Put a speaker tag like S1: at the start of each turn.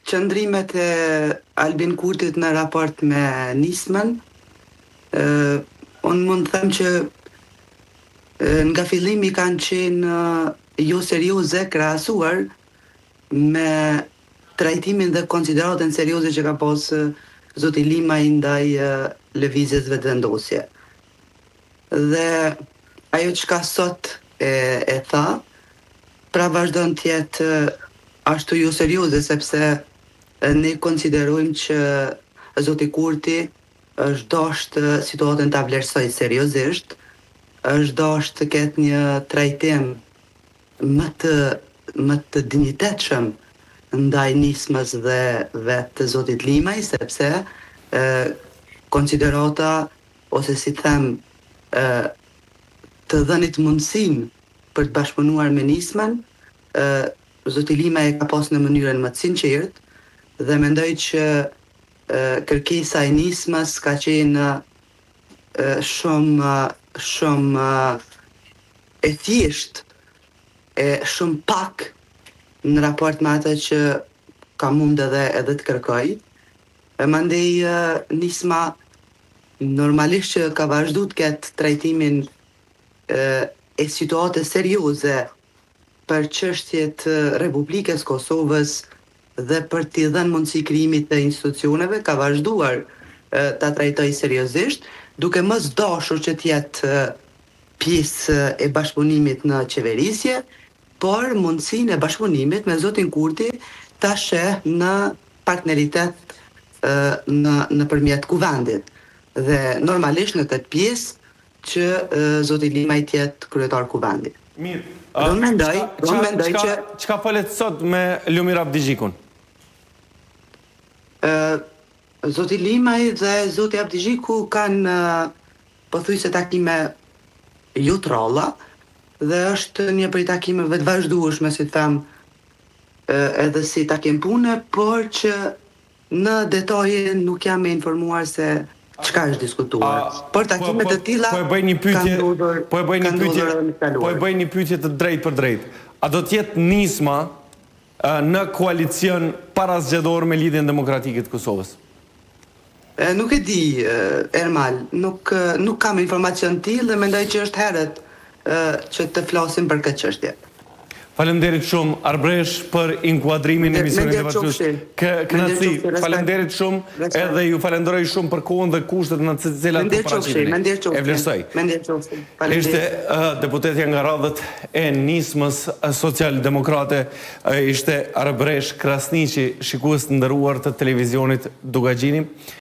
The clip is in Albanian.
S1: qëndrimet e Albin Kurtit në raport me nismën, unë mund të them që nga fillimi kanë qenë jo serioze krahasuar me trajtimin dhe konsideratën serioze që ka posë zoti Limaj ndaj lëvizjes vetëvendosje. Dhe ajo çka sot e tha, pra vazhdon të jetë ashtu jo serioze, sepse ne konsiderojmë që zoti Kurti është dashur situatën ta vlerësoj seriozisht, është dashur të ketë një trajtim më të dinjitetshëm ndaj nismës dhe vetë zotit Limaj, sepse konsiderata, ose si them, të dhënit mundësinë për të bashkëpunuar me nismën, zoti Limaj e ka pas në mënyrën më të sinqertë, dhe mendoj që kërkesa e nismës ka qenë shumë e thjeshtë, e shumë pak në raport me atë që ka mund edhe të kërkoj. Mandej nisma normalisht që ka vazhdu të ketë trajtimin e situatës serioze për çështjet Republikës Kosovës dhe për t'i dhënë mundësi krijimit të institucioneve, ka vazhduar ta trajtoj seriozisht, duke mos dashur që t'jetë pjesë e bashkëpunimit në qeverisje, por mundësinë e bashkëpunimit me zotin Kurti ta sheh në partneritet nëpërmjet kuvendit. Dhe normalisht në këtë pjesë që zoti Limaj të jetë kryetar kuvendit.
S2: Mirë.
S1: Unë mendoj që
S2: çka folet sot me Lumir Abdixhikun?
S1: Zoti Limaj dhe zoti Abdixhiku kanë pothuajse takime jo të rralla, dhe është një prej takimeve të vazhdueshme, si them, edhe si takim pune, por që në detaje nuk jam e informuar se çka është diskutuar. Por takimet të tilla kanë
S2: bëj një pyetje të drejtë për drejtë. A do të jetë nisma në koalicion parazgjedhor me Lidhjen Demokratike të Kosovës?
S1: Nuk e di, Ermal, nuk kam informacion të tillë dhe mendoj që është herët që të flasim për këtë çështje.
S2: Faleminderit shumë Arbresh për inkuadrimin e emisionit debatues. Kënaqësi. Faleminderit shumë, edhe ju falenderoj shumë për kohën dhe kushtet në të cilat u paraqitni. E vlerësoj. Ishte deputetja nga radhët e nismës socialdemokrate, ishte Arbresh Krasniqi, shikues të nderuar të televizionit Dugagjini.